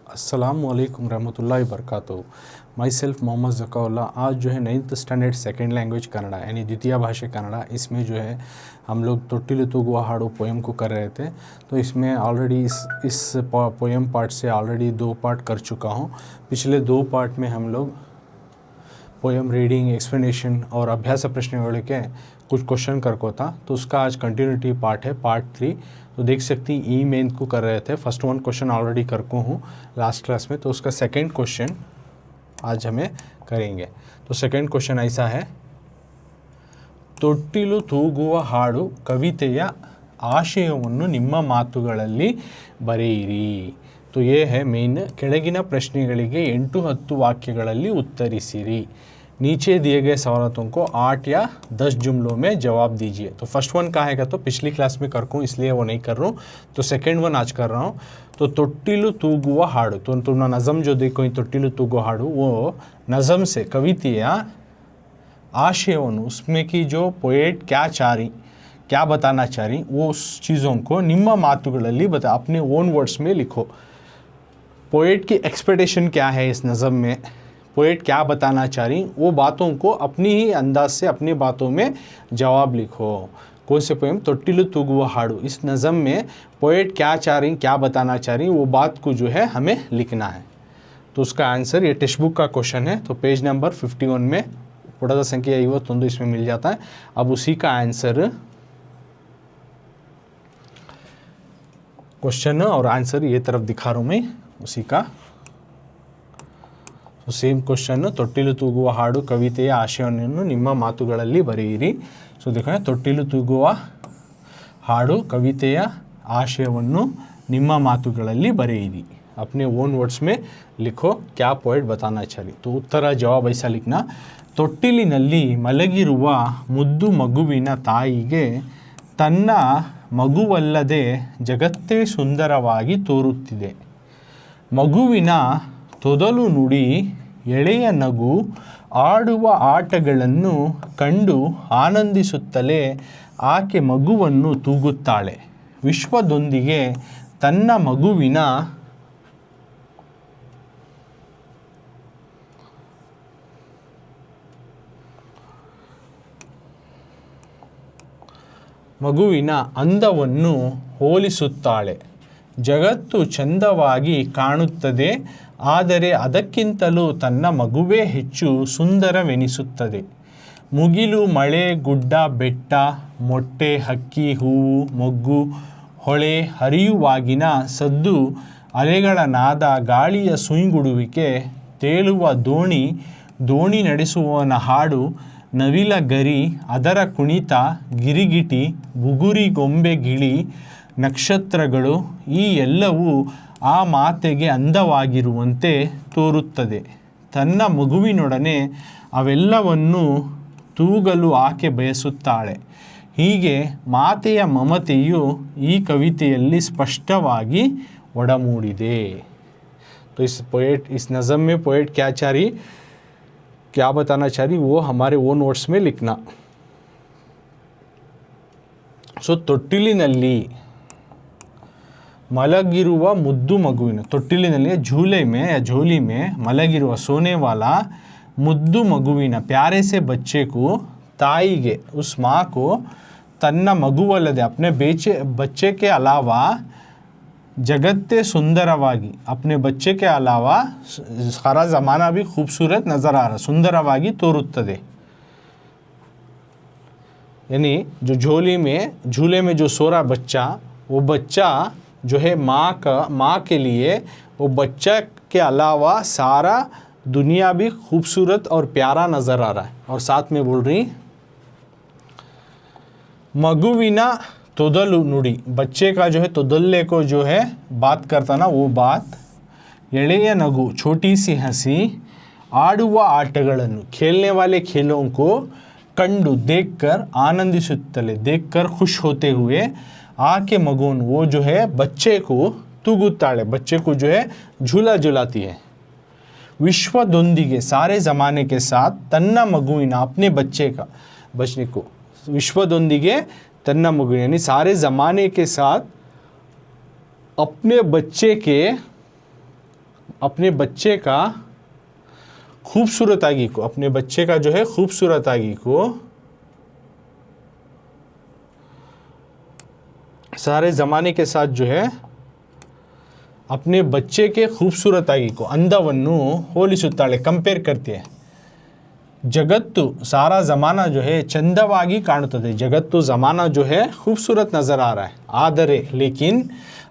अस्सलामुअलैकुम रहमतुल्लाहि वबरकातुहू। My self Mohammad Zakaullah. आज जो है 9th standard second language Kannada यानी द्वितीय भाषा कन्नड़ा, इसमें जो है हम लोग ತೊಟ್ಟಿಲು ತೂಗುವ हाड़ू पोएम को कर रहे थे। तो इसमें ऑलरेडी इस पोएम पार्ट से ऑलरेडी 2 पार्ट कर चुका हूँ। पिछले 2 पार्ट में हम लोग पोएम रीडिंग, एक्सप्लेनेशन और अभ्यास प्रश्नों के कुछ क्वेश्चन करको था। तो उसका आज कंटिन्यूटी पार्ट है, पार्ट 3। तो देख सकती ई मेन को कर रहे थे। फर्स्ट 1 क्वेश्चन ऑलरेडी करको हूँ लास्ट क्लास में, तो उसका सेकंड क्वेश्चन आज हमें करेंगे। तो सेकंड क्वेश्चन ऐसा है, ತೊಟ್ಟಿಲು ತೂಗುವ ಹಾಡು ಕವಿತೆಯ ಆಶಯವನ್ನು ನಿಮ್ಮ ಮಾತುಗಳಲ್ಲಿ ಬರೆಯಿರಿ। तो ये है मेन। ಕೆಳಗಿನ ಪ್ರಶ್ನೆಗಳಿಗೆ 8-10 वाक्यಗಳಲ್ಲಿ उत्तरिसिरी। नीचे दिए गए सवालों को 8 या 10 जुमलों में जवाब दीजिए। तो फर्स्ट वन का है तो पिछली क्लास में करको, इसलिए वो नहीं कर रहा हूँ। तो सेकंड वन आज कर रहा हूँ। तो ತೊಟ್ಟಿಲು ತೂಗುವ हाड़ू, तो तुमने नज़म जो देखो ತೊಟ್ಟಿಲು ತೂಗುವ हाड़ू, वो नज़म से कविತೆಯ आशयವನ್ನು, उसमें की जो पोएट क्या बताना चाह रही वो उस चीज़ों को ನಿಮ್ಮ ಮಾತುಗಳಲ್ಲಿ बता, अपने ओन वर्ड्स में लिखो। पोएट की एक्सपेक्टेशन क्या है इस नज़म में, पोएट क्या बताना चाह रही, वो बातों को अपनी ही अंदाज से अपनी बातों में जवाब लिखो। कौन से पोएम, ತೊಟ್ಟಿಲು ತೂಗುವ हाड़ू। इस नज़म में पोएट क्या चाह रही, क्या बताना चाह रही, वो बात को जो है हमें लिखना है। तो उसका आंसर ये टेक्स्ट बुक का क्वेश्चन है। तो पेज नंबर 51 में पुटದ संख्या 51 इसमें मिल जाता है। अब उसी का आंसर, क्वेश्चन और आंसर ये तरफ दिखा रहा हूँ मैं उसी का। तो सेम क्वेश्चन, ತೊಟ್ಟಿಲು ತೂಗುವ ಹಾಡು ಕವಿತೆಯ ಆಶಯವನ್ನು ನಿಮ್ಮ ಮಾತುಗಳಲ್ಲಿ ಬರೆಯಿರಿ। ಸೊ देखो, ತೊಟ್ಟಿಲು ತೂಗುವ ಹಾಡು ಕವಿತೆಯ ಆಶಯವನ್ನು ನಿಮ್ಮ ಮಾತುಗಳಲ್ಲಿ ಬರೆಯಿರಿ। अपने ओन वर्ड्स में लिखो क्या पोएट बताना चाहिए। तो उत्तर जवाब ऐसा लिखना, ತೊಟ್ಟಿಲಿನಲ್ಲಿ ಮಲಗಿರುವ ಮುದ್ದು ಮಗುವಿನ ತಾಯಿಗೆ ತನ್ನ ಮಗುವಲ್ಲದೆ ಜಗತ್ತೇ ಸುಂದರವಾಗಿ ತೋರುತ್ತಿದೆ। ಮಗುವಿನ ತೊದಲು ನುಡಿ, ಎಳೆಯ ನಗು, ಆಡುವ ಆಟಗಳನ್ನು ಕಂಡು ಆನಂದಿಸುತ್ತಲೇ ಆಕೆ ಮಗುವನ್ನು ತೂಗುತ್ತಾಳೆ। ವಿಶ್ವದೊಂದಿಗೆ ತನ್ನ ಮಗುವಿನ ಅಂದವನ್ನು ಹೋಲಿಸುತ್ತಾಳೆ। ಜಗತ್ತು ಚಂದವಾಗಿ ಕಾಣುತ್ತದೆ, ಆದರೆ ಅದಕ್ಕಿಂತಲೂ ತನ್ನ ಮಗುವೇ ಹೆಚ್ಚು ಸುಂದರವೆನಿಸುತ್ತದೆ। ಮುಗಿಲು, ಮಳೆ, ಗುಡ್ಡ, ಬೆಟ್ಟ, ಮೊಟ್ಟೆ, ಹಕ್ಕಿ, ಹೂವು, ಮೊಗ್ಗು, ಹೊಳೆ, ಹರಿಯುವಾಗಿನ ಸದ್ದು, ಅಲೆಗಳ ನಾದ, ಗಾಳಿಯ ಸುಯಿಗುಡುವಿಕೆ, ತೇಲುವ ದೋಣಿ, ದೋಣಿ ನಡೆಸುವವನ ಹಾಡು, ನವಿಲ ಗರಿ, ಅದರ ಕುಣಿತ, ಗಿರಿಗಿಟಿ, ಬುಗುರಿ ಗೊಂಬೆ ಗಿಳಿ, ನಕ್ಷತ್ರಗಳು, ಈ ಎಲ್ಲವೂ ಆ ಮಾತೆಗೆ ಅಂದವಾಗಿರುವಂತೆ ತೋರುತ್ತದೆ। ತನ್ನ ಮಗುವಿನೊಡನೆ ಅವೆಲ್ಲವನ್ನು ತೂಗಲು ಆಕೆ ಬಯಸುತ್ತಾಳೆ। ಹೀಗೆ ಮಾತೆಯ ಮಮತೆಯು ಈ ಕವಿತೆಯಲ್ಲಿ ಸ್ಪಷ್ಟವಾಗಿ ಒಡಮೂಡಿದೆ। तो इस नज़म में पोएट क्या चाह रही, क्या बताना चाह रही, वो हमारे ओन वर्ड्स में लिखना। सो ತೊಟ್ಟಿಲಿನಲ್ಲಿ ಮಲಗಿರುವ ಮುದ್ದು ಮಗುವಿನ, ತೊಟ್ಟಿಲಿನಲ್ಲಿ झूले में या झोली में मलगिरुवा सोने वाला मुद्दु मगुविन, प्यारे से बच्चे को, ताईगे उस माँ को, तन्ना मगुवಲ್ಲದೆ अपने बच्चे के अलावा, जगत्ते सुंदरवागी, अपने बच्चे के अलावा सारा ज़माना भी खूबसूरत नज़र आ रहा, सुंदरवागी तोरुತ್ತದೆ। यानी जो झूले में जो सो रहा बच्चा, वो बच्चा जो है माँ के लिए, वो बच्चा के अलावा सारा दुनिया भी खूबसूरत और प्यारा नज़र आ रहा है। और साथ में बोल रही, मगुविना ತೊದಲು ನುಡಿ, बच्चे का जो है ತೊದಲ್ಲೆ को जो है बात करता ना वो बात, ಎಳೆಯ ನಗು, छोटी सी हंसी, ಆಡುವ ಆಟಗಳನ್ನು, खेलने वाले खेलों को, कंडु देखकर, आनंदिಸುತ್ತಲೇ देखकर खुश होते हुए, आके मगुन वो जो है बच्चे को तूगुತ್ತಾಳೆ, बच्चे को जो है झूला झुलाती है। विश्वदೊಂದಿಗೆ, सारे ज़माने के साथ, तन्ना मगुविನ, अपने बच्चे का, बचने को, विश्वदೊಂದಿಗೆ तन्ना मगुविನ यानी सारे ज़माने के साथ अपने बच्चे के अपने बच्चे का खूबसूरतागी को, अपने बच्चे का जो है खूबसूरतागी को सारे ज़माने के साथ जो है अपने बच्चे के खूबसूरतागी को अंदವನ್ನು ಹೋಲಿಸುತ್ತಾಳೆ, ಕಂಪೇರ್ करती है। जगत्तु सारा ज़माना जो है चंदವಾಗಿ ಕಾಣುತ್ತದೆ, जगत्तु ज़माना जो है खूबसूरत नज़र आ रहा है। ಆದರೆ लेकिन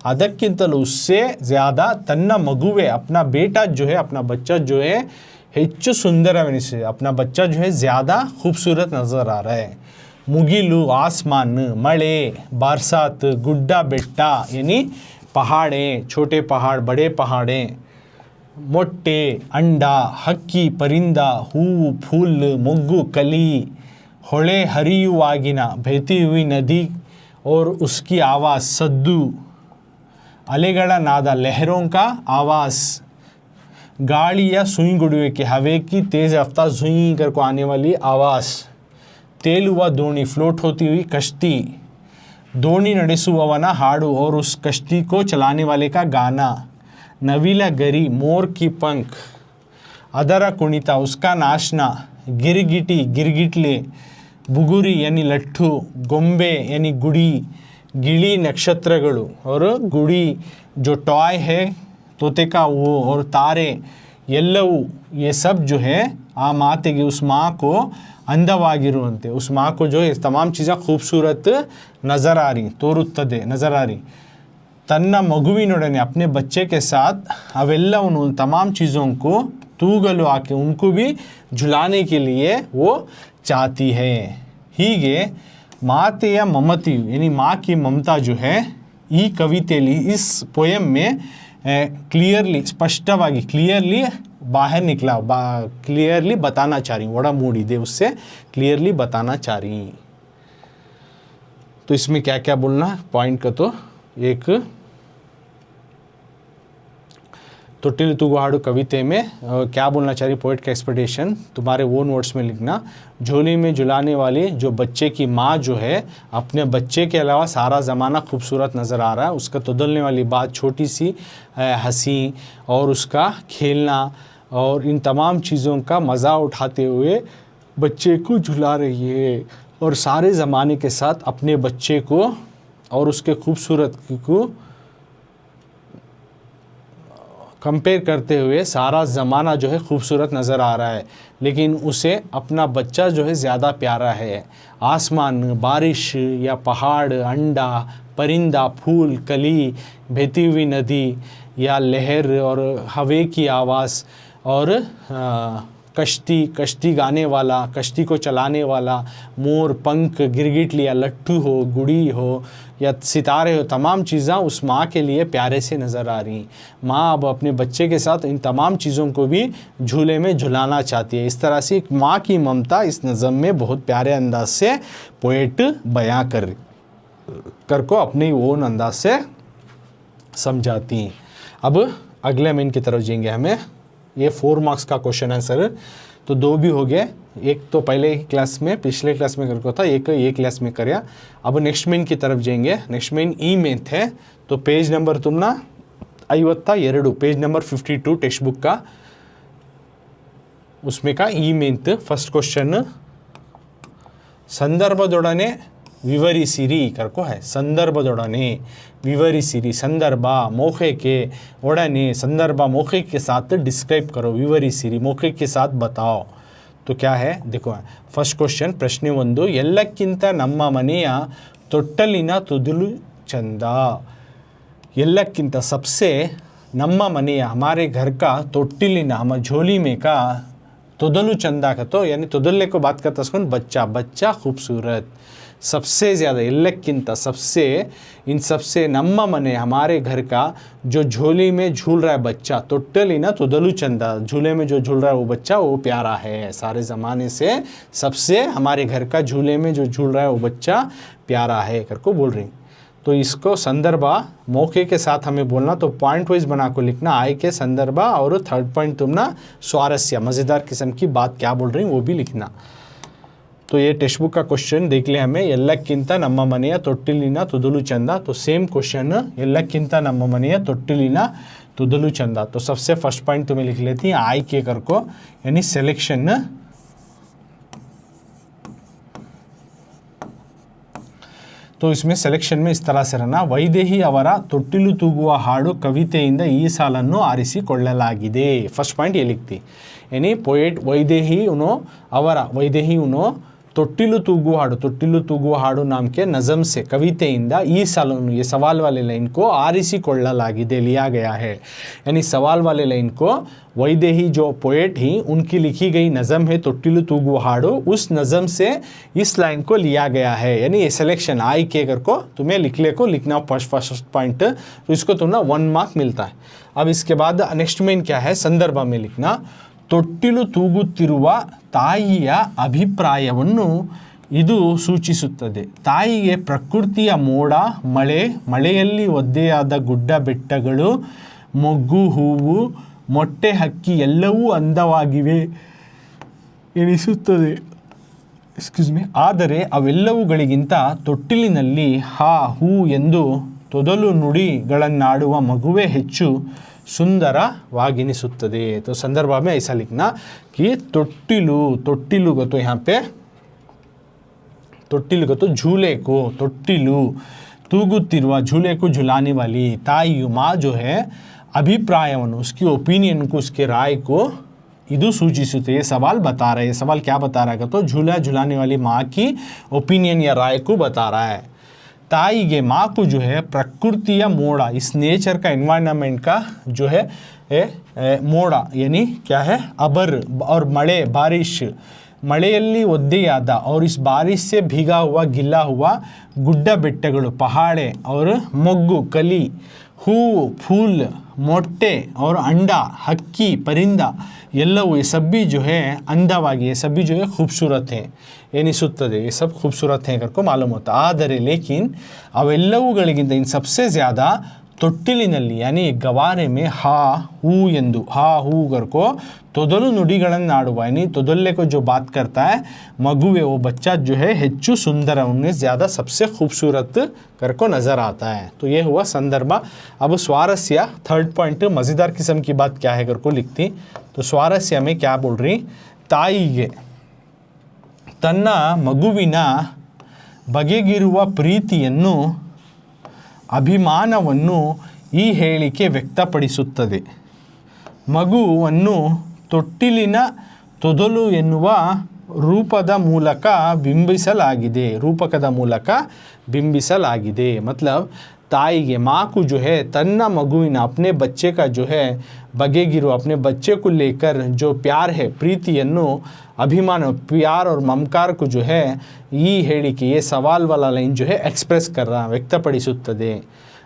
ಅದಕ್ಕಿಂತಲೂ उससे ज़्यादा ತನ್ನ ಮಗುವೆ अपना बेटा जो है, अपना बच्चा जो है ಹೆಚ್ಚು ಸುಂದರವೆನಿಸಿದೆ, अपना बच्चा जो है ज़्यादा खूबसूरत नज़र आ रहा है। मुगिलु आसमान, मड़े, बरसात, गुड्डा बेट्टा यानी पहाड़े, छोटे पहाड़ बड़े पहाड़े, मोट्टे, अंडा, हक्की, परिंदा, हूವು, फूल, मोग्गु, कली, ಹೊಳೆ ಹರಿಯುವಾಗಿನ बहती हुई नदी और उसकी आवाज़, सद्दू, अलेगड़ा नादा, लहरों का आवाज़, गाड़ी या सुई गुड़ुए के, हवे की तेज़ रफ्तार सुई कर को आने वाली आवाज़, तेल हुआ दोनी, फ्लोट होती हुई कश्ती, दोनी ನಡೆಸುವವನ हाड़ू और उस कश्ती को चलाने वाले का गाना, नवीला गरी, मोर की पंख, अदरा कुणिता, उसका नाचना, गिरगिटी, गिरगिटले, बुगुरी यानी लट्ठू, गोंबे यानी गुड़ी, गिली नक्षत्रगलु और गुड़ी जो टॉय है तोते का वो, और तारे, ಎಲ್ಲವೂ ये सब जो है आ मातेगे उस माँ को अंधವಾಗಿರುವಂತೆ, उस माँ को जो ये तमाम चीज़ें खूबसूरत नज़र आ रही, ತೋರುತ್ತದೆ नज़र आ रही, तन्न मगुविनೊಡನೆ अपने बच्चे के साथ अवेल्लवनु तमाम चीज़ों को तूगಲು आके उनको भी झुलाने के लिए वो चाहती है। ಹೀಗೆ ಮಾತೆಯ ಮಮತೆಯು यानी माँ की ममता जो है ಈ ಕವಿತೆಯಲ್ಲಿ इस पोएम में क्लियरली स्पष्टವಾಗಿ क्लियरली बाहर निकला, क्लियरली बताना चाह रही, वड़ा मूडिदे उससे क्लियरली बताना चाह रही। तो इसमें क्या क्या बोलना पॉइंट का, तो एक ತೊಟ್ಟಿಲು ತೂಗು ಹಾಡು कविते में क्या बोलना चाह रही, पोइट का एक्सपेक्टेशन तुम्हारे वो नोट्स में लिखना। झोली में झुलाने वाली जो बच्चे की माँ जो है अपने बच्चे के अलावा सारा ज़माना खूबसूरत नज़र आ रहा है, उसका तोदलने वाली बात, छोटी सी हंसी और उसका खेलना और इन तमाम चीज़ों का मज़ा उठाते हुए बच्चे को झुला रही है, और सारे ज़माने के साथ अपने बच्चे को और उसके खूबसूरत को कंपेयर करते हुए सारा ज़माना जो है खूबसूरत नज़र आ रहा है, लेकिन उसे अपना बच्चा जो है ज़्यादा प्यारा है। आसमान, बारिश या पहाड़, अंडा, परिंदा, फूल, कली, बहती हुई नदी या लहर और हवे की आवाज़, और कश्ती गाने वाला, कश्ती को चलाने वाला, मोर, पंख, गिरगिटली या लट्ठू हो, गुड़ी हो या सितारे हो, तमाम चीज़ें उस माँ के लिए प्यारे से नज़र आ रही। माँ अब अपने बच्चे के साथ इन तमाम चीज़ों को भी झूले में झुलाना चाहती है। इस तरह से माँ की ममता इस नज़म में बहुत प्यारे अंदाज से पोएट बयां कर को अपने ओन अंदाज से समझाती। अब अगले मेन की तरफ जाएंगे हमें। ये 4 मार्क्स का क्वेश्चन आंसर, तो 2 भी हो गए, एक तो पहले क्लास में पिछले क्लास में करके था, एक ये क्लास में करया। अब नेक्स्ट मेन की तरफ जाएंगे। नेक्स्ट मेन ई मेन थे, तो पेज नंबर तुमना 52, पेज नंबर 52 टेक्स्ट बुक का, उसमें का ई मेन फर्स्ट क्वेश्चन ಸಂದರ್ಭದೊಡನೆ ವಿವರಿಸಿರಿ करको है। संदर्भदೊಡನೆ विवरिसिरी, संदर्भ मौके के, ಒಡನೆ संदर्भ मौके के साथ डिस्क्राइब करो, विवरिसिरी मौके के साथ बताओ। तो क्या है देखो, फर्स्ट क्वेश्चन प्रश्न 1, ಎಲ್ಲಕ್ಕಿಂತ ನಮ್ಮ ಮನೆಯ ತೊಟ್ಟಲಿನ ತೊದಲು ಚಂದ। ಎಲ್ಲಕ್ಕಿಂತ सबसे, ನಮ್ಮ ಮನೆಯ हमारे घर का, ತೊಟ್ಟಿಲಿನ हम झोली में का, तोदलु चंदा का तो यानी तोदल्ले को बात करता है बच्चा खूबसूरत, सबसे ज़्यादा एल्लक्किंत सबसे, इन सबसे नम्मा मने हमारे घर का जो झोली में झूल रहा है बच्चा, तोट्टलिना तोदलु चंदा, झूले में जो झूल रहा है वो बच्चा वो प्यारा है, सारे ज़माने से सबसे हमारे घर का झूले में जो झूल रहा है वो बच्चा प्यारा है करको बोल रही। तो इसको संदर्भ मौके के साथ हमें बोलना, तो पॉइंट वाइज बना को लिखना, आय के संदर्भ, और थर्ड पॉइंट तुम ना स्वारस्य मज़ेदार किस्म की बात क्या बोल रही वो भी लिखना। तो ये टेक्स्ट बुक का क्वेश्चन देख ले हमें, ಎಲ್ಲಕ್ಕಿಂತ ನಮ್ಮ ಮನೆಯ ತೊಟ್ಟಿಲಿನ ತುದಲು ಚಂದ। तो सेम क्वेश्चन, ಎಲ್ಲಕ್ಕಿಂತ ನಮ್ಮ ಮನೆಯ ತೊಟ್ಟಿಲಿನ तुदलू चंदा। तो सबसे फर्स्ट पॉइंट तुम्हें लिख लेती है आई के कर को, यानी सिलेक्शन। तो इसमें सिलेक्शन में इस तरह से रहना, ವೈದೇಹಿ ಅವರ ತೊಟ್ಟಿಲು ತೂಗುವ ಹಾಡು ಕವಿತೆಯಿಂದ ಈ ಸಾಲನ್ನು ಆರಿಸಿಕೊಳ್ಳಲಾಗಿದೆ। फर्स्ट पॉइंट ये लिखती, यानी पोएट वैदेही उनो ಅವರ वैदेही उनो ತೊಟ್ಟಿಲು ತೂಗುವ ಹಾಡು, ತೊಟ್ಟಿಲು ತೂಗುವ ಹಾಡು नाम के नज़म से कवितेಯಿಂದ ಈ सालों, ये सवाल वाले लाइन को आरिसिಕೊಳ್ಳಲಾಗಿದೆ, लिया गया है। यानी सवाल वाले लाइन को वैदेही जो पोएट ही उनकी लिखी गई नज़म है ತೊಟ್ಟಿಲು ತೂಗುವ ಹಾಡು, उस नज़म से इस लाइन को लिया गया है। यानी ये सिलेक्शन आई के कर को तुम्हें लिखने को लिखना फर्स्ट पॉइंट, तो इसको तुम्हें 1 मार्क मिलता है। अब इसके बाद नेक्स्ट में क्या है, संदर्भ में लिखना, ತೊಟ್ಟಿಲು ತೂಗುತ್ತಿರುವ ತಾಯಿಯ ಅಭಿಪ್ರಾಯವನ್ನು ಇದು ಸೂಚಿಸುತ್ತದೆ। ತಾಯಿಗೆ ಪ್ರಕೃತಿಯ ಮೋಡ, ಮಳೆ, ಮಳೆಯಲ್ಲಿ ಒದ್ದೆಯಾದ ಗುಡ್ಡ ಬೆಟ್ಟಗಳು, ಮೊಗ್ಗು, ಹೂವು, ಮೊಟ್ಟೆ, ಹಕ್ಕಿ ಎಲ್ಲವೂ ಅಂದವಾಗಿವೆ ಎನಿಸುತ್ತದೆ। ಆದರೆ ಅವೆಲ್ಲವುಗಳಿಗಿಂತ ತೊಟ್ಟಿಲಿನಲ್ಲಿ ಹಾ, ಹೂ ಎಂದು ತೊದಲು ನುಡಿಗಳನ್ನಾಡುವ ಮಗುವೇ ಹೆಚ್ಚು सुंदरवागिनिसुತ್ತದೆ। तो संदर्भ में ऐसा लिखना कि ತೊಟ್ಟಿಲು, ತೊಟ್ಟಿಲು को तो यहाँ पे ತೊಟ್ಟಿಲು को तो झूले को, ತೊಟ್ಟಿಲು, ತೂಗುತ್ತಿರುವ झूले को झुलाने वाली तायु माँ जो है, अभिप्रायವನ್ನು, उसकी ओपिनियन को, उसके राय को इदु सूचिಸುತ್ತೆ। ये सवाल बता रहा है, ये सवाल क्या बता रहा है तो झूला झुलाने वाली माँ की ओपिनियन या राय को बता रहा है। ताईगे माँ को जो है प्रकृतिಯ ಮೋಡ, इस नेचर का, एनवायरनमेंट का जो है ಮೋಡ यानी क्या है, अबर और मड़े, बारिश, ಮಳೆಯಲ್ಲಿ ಒದ್ದೆಯಾದ और इस बारिश से भीगा हुआ, गिला हुआ गुड्डा ಬೆಟ್ಟಗಳು, पहाड़े, और ಮೊಗ್ಗು, कली, हूವು, फूल, मोटे और अंडा, हक्की, परिंदा, ಎಲ್ಲವೂ ये सब भी जो है अंधವಾಗಿ, ये सब भी जो है खूबसूरत है एनिसुತ್ತದೆ, ये सब खूबसूरत है करको मालूम होता। ಆದರೆ लेकिन ಅವೆಲ್ಲವುಗಳಿಗಿಂತ इन सबसे ज़्यादा ತೊಟ್ಟಿಲಿನಲ್ಲಿ यानी गवारे में हा, हू ಎಂದು, हा, हू करको ತೊದಲು ನುಡಿಗಳನ್ನಾಡುವ, यानी ತೊದल्ले को जो बात करता है मगुवे, वो बच्चा जो है ಹೆಚ್ಚು सुंदर, उनमें ज़्यादा सबसे खूबसूरत करको नज़र आता है। तो ये हुआ संदर्भ। अब स्वारस्य, थर्ड पॉइंट, मज़ेदार किस्म की बात क्या है करको लिखती। तो स्वारस्य में क्या बोल रही, ತಾಯಿಗೆ ತನ್ನ ಮಗುವಿನ ಬಗೆಗಿರುವ ಪ್ರೀತಿಯನ್ನು, ಅಭಿಮಾನವನ್ನು ಈ ಹೇಳಿಕೆ ವ್ಯಕ್ತಪಡಿಸುತ್ತದೆ। ಮಗುವನ್ನು ತೊಟ್ಟಿಲಿನ ತೊದಲು ಎನ್ನುವ ರೂಪದ ಮೂಲಕ ಬಿಂಬಿಸಲಾಗಿದೆ, ರೂಪಕದ ಮೂಲಕ ಬಿಂಬಿಸಲಾಗಿದೆ। मतलब ताईगे माँ को जो है तन्ना मगुविना, अपने बच्चे का जो है बगेगिरो, अपने बच्चे को लेकर जो प्यार है, प्रीतिಯನ್ನು, अभिमान, प्यार और ममकार को जो है ಈ ಹೇಳಿಕೆ, ये सवाल वाला लाइन जो है एक्सप्रेस कर रहा, व्यक्तपडिಸುತ್ತದೆ।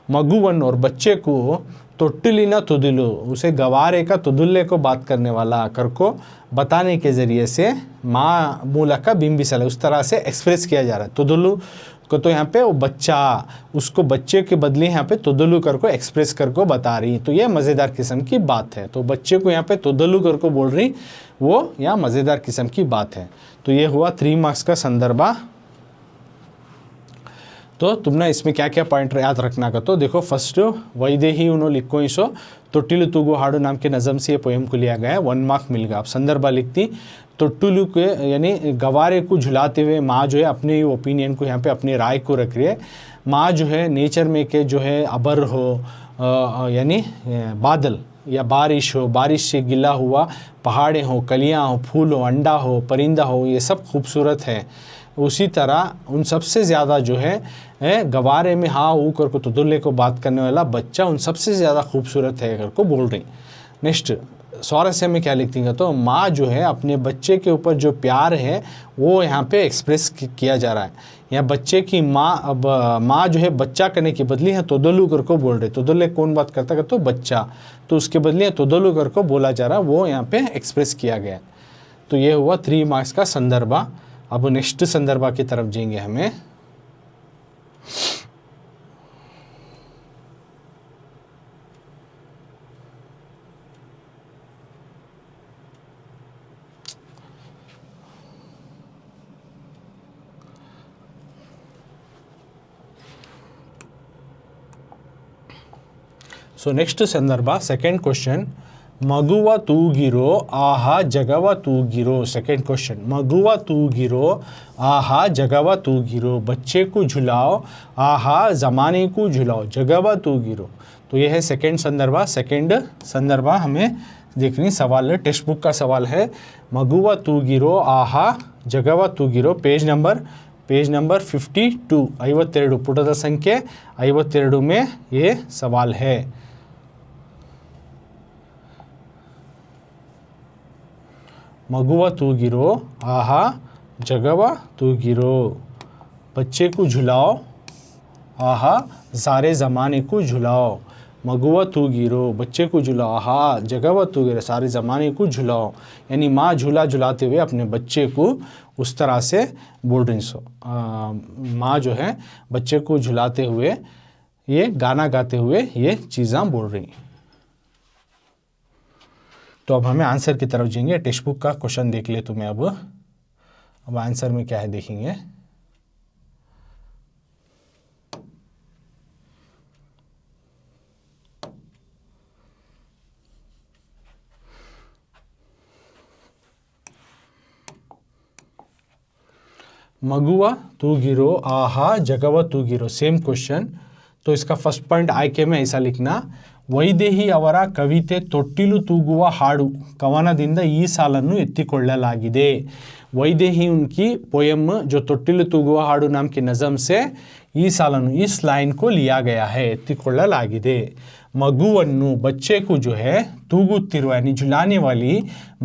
मगुवन और बच्चे को ತೊಟ್ಟಿಲಿನ ತುದಿಲು, उसे गवारे का तुदुल्ले को बात करने वाला करको बताने के ज़रिए से माँ ಮೂಲಕ बिंबिसल, उस तरह से एक्सप्रेस किया जा रहा है। तुदुलु को तो यहाँ पे वो बच्चा, उसको बच्चे के बदले यहाँ पे तुदलु कर को एक्सप्रेस कर को बता रही। तो ये मज़ेदार किस्म की बात है। तो बच्चे को यहाँ पे तुदलु कर को बोल रही, वो यहाँ मज़ेदार किस्म की बात है। तो ये हुआ 3 मार्क्स का संदर्भा। तो तुमने इसमें क्या क्या पॉइंट याद रखना का, तो देखो फर्स्ट वैदेही उन्होंने लिखो इसो ತೊಟ್ಟಿಲು ತೂಗು हाडू नाम के नज़म से ये पोएम को लिया गया है, 1 मार्क मिल गया। आप संदर्भ लिखती, ತೊಟ್ಟಿಲು के यानी गवारे को झुलाते हुए माँ जो है अपने ओपिनियन को, यहाँ पे अपनी राय को रख रही है। माँ जो है नेचर में के जो है अबर हो, यानी बादल या बारिश हो, बारिश से गिला हुआ पहाड़े हो, कलियाँ हो, फूल हो, अंडा हो, परिंदा हो, ये सब खूबसूरत है। उसी तरह उन सबसे ज़्यादा जो है गवारे में हाँ ऊ कर को तुदुल्ले को बात करने वाला बच्चा उन सबसे ज़्यादा खूबसूरत है कर को बोल रही। नेक्स्ट स्वारस्य में क्या लिखती है, तो माँ जो है अपने बच्चे के ऊपर जो प्यार है वो यहाँ पे एक्सप्रेस किया जा रहा है। यहाँ बच्चे की माँ, अब माँ जो है बच्चा करने के बदले यहाँ तुदलु कर को बोल रहे। तुदुल्ले कौन बात करता है, तो बच्चा, तो उसके बदले तुदलु कर को बोला जा रहा, वो यहाँ पे एक्सप्रेस किया गया। तो ये हुआ 3 मार्क्स का संदर्भा। अब नेक्स्ट संदर्भा की तरफ जाएंगे हमें। ಸೊ ನೆಕ್ಸ್ಟ್ ಸಂದರ್ಭ ಸೆಕೆಂಡ್ ಕ್ವಶನ್, ಮಗುವ ತೂಗಿರೋ ಆಹಾ ಜಗವ ತೂಗಿರೋ. सेकंड क्वेश्चन, मगुआ तूगिरो आहा जगवा तूगिरो, बच्चे को झुलाओ आहा ज़माने को झुलाओ, जगवा तूगिरो. तो यह है सेकंड संदर्भा. सेकंड संदर्भा हमें देखनी सवाल है, टेक्स्ट बुक का सवाल है. मगुआ तूगिरो आहा जगवा तूगिरो, पेज नंबर 52, 52 ಪುಟದ ಸಂಖ್ಯೆ 52 में ये सवाल है. मगुआ तूगिरो आहा जगवा तूगिरो, बच्चे को झुलाओ आहा सारे ज़माने को झुलाओ. मगुआ तूगिरो, बच्चे को झुलाओ, आहा जगवा तूगिरो, सारे ज़माने को झुलाओ. यानी माँ झूला झुलाते हुए अपने बच्चे को उस तरह से बोल रही. सो माँ जो है बच्चे को झुलाते हुए, ये गाना गाते हुए ये चीज़ें बोल रही. तो अब हमें आंसर की तरफ जाएंगे. टेक्स्ट बुक का क्वेश्चन देख ले तुम्हें. अब आंसर में क्या है देखेंगे. मगुआ तूगिरो आहा जगवा तूगिरो, सेम क्वेश्चन. तो इसका फर्स्ट पॉइंट आಯ್ಕೆ में ऐसा लिखना, ವೈದೇಹಿ ಅವರ ಕವಿತೆ ತೊಟ್ಟಿಲು ತೂಗುವ ಹಾಡು ಕವನದಿಂದ ಈ ಸಾಲನ್ನು ಎತ್ತಿಕೊಳ್ಳಲಾಗಿದೆ. वैदेही उनकी पोयम जो ತೊಟ್ಟಿಲು ತೂಗುವ ಹಾಡು नाम की नज़म से ಈ ಸಾಲನ್ನು, इस लाइन को लिया गया है, ಎತ್ತಿಕೊಳ್ಳಲಾಗಿದೆ. ಮಗುವನ್ನು, बच्चे को जो है तूगुತ್ತಿರುವ यानी झुलाने वाली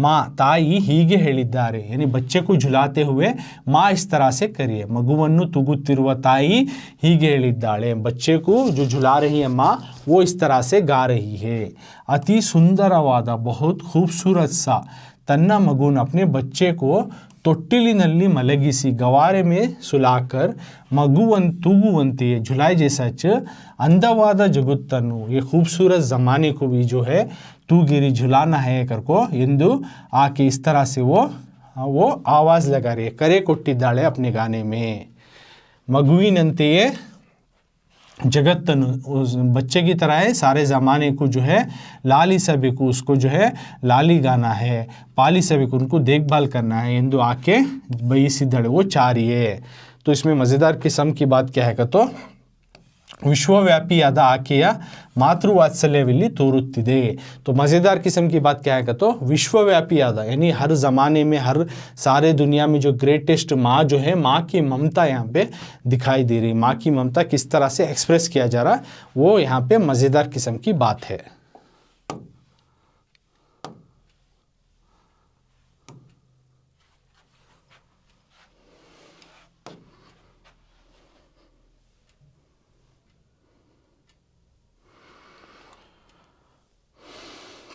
माँ ताई ಹೀಗೆ ಹೇಳಿದ್ದಾರೆ, यानी बच्चे को झुलाते हुए माँ इस तरह से करिए. ಮಗುವನ್ನು ತೂಗುತ್ತಿರುವ ताई ಹೀಗೆ ಹೇಳಿದ್ದಾಳೆ, बच्चे को जो झुला रही है माँ वो इस तरह से गा रही है. अति सुंदरवाद, बहुत खूबसूरत सा, ತನ್ನ ಮಗುನ अपने बच्चे को ತೊಟ್ಟಿಲಿನಲ್ಲಿ ಮಲಗಿಸಿ, गवारे में सुलाकर, ತೂಗುವಂತೆಯೇ झुलाए जैसा अंदवाद जगुत्तನ್ನು, ये खूबसूरत ज़माने को भी जो है तूगिरी झुलाना है करको ಎಂದು आके इस तरह से वो आवाज़ लगा रही है, ಕರೆ ಕೊಟ್ಟಿದ್ದಾಳೆ अपने गाने में. ಮಗುವಿನಂತೆಯೇ जगत्तनु, उस बच्चे की तरह है, सारे ज़माने को जो है लाली सभी को, उसको जो है लाली गाना है, पाली सभी को उनको देखभाल करना है. ಎಂದು आके ಬಯಸಿದ್ದಾಳೆ, वो चाह रही है. तो इसमें मज़ेदार किस्म की बात क्या है तो ವಿಶ್ವವ್ಯಾಪಿಯಾದ ಆಕೆಯ ಮಾತೃವಾತ್ಸಲ್ಯವಿಲ್ಲಿ ತೋರುತ್ತಿದೆ. तो मज़ेदार किस्म की बात क्या है तो विश्वव्यापियादा यानी हर ज़माने में, हर सारे दुनिया में जो ग्रेटेस्ट माँ जो है, माँ की ममता यहाँ पे दिखाई दे रही. माँ की ममता किस तरह से एक्सप्रेस किया जा रहा, वो यहाँ पे मज़ेदार किस्म की बात है.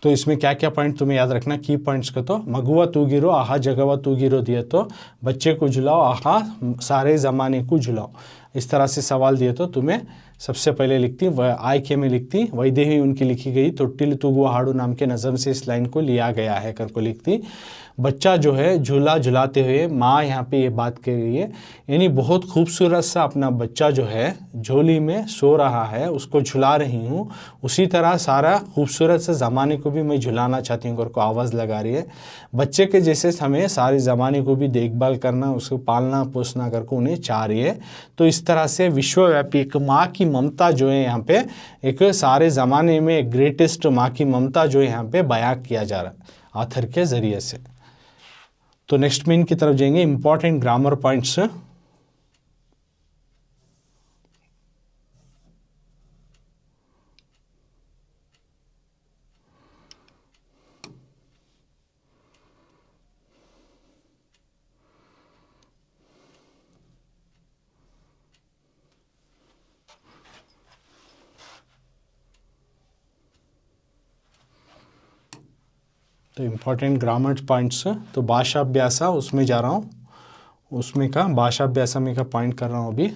तो इसमें क्या क्या पॉइंट तुम्हें याद रखना, की पॉइंट्स का तो मगुआ तूगिरो आहा जगवा तूगिरो दिया तो बच्चे को झुलाओ आहा सारे ज़माने को झुलाओ, इस तरह से सवाल दिए तो तुम्हें सबसे पहले लिखती आಯ್ಕೆ में लिखती वैदेही उनकी लिखी गई ತೊಟ್ಟಿಲು ತೂಗುವ हाड़ू नाम के नज़म से इस लाइन को लिया गया है करको लिखती. बच्चा जो है झूला झुलाते हुए माँ यहाँ पे ये बात कह रही है, यानी बहुत खूबसूरत सा अपना बच्चा जो है झोली में सो रहा है, उसको झुला रही हूँ, उसी तरह सारा खूबसूरत से ज़माने को भी मैं झुलाना चाहती हूँ करको आवाज़ लगा रही है. बच्चे के जैसे हमें सारे ज़माने को भी देखभाल करना, उसको पालना पोसना करके उन्हें चाह रही है. तो इस तरह से विश्वव्यापी एक माँ की ममता जो है यहाँ पे, एक सारे ज़माने में एक ग्रेटेस्ट माँ की ममता जो है यहाँ पे बयां किया जा रहा है ऑथर के ज़रिए से. तो नेक्स्ट मेन की तरफ जाएंगे, इंपॉर्टेंट ग्रामर पॉइंट्स. तो इम्पॉर्टेंट ग्रामर पॉइंट्स, तो भाषाभ्यास उसमें जा रहा हूँ, उसमें का भाषाभ्यास में का पॉइंट कर रहा हूँ. अभी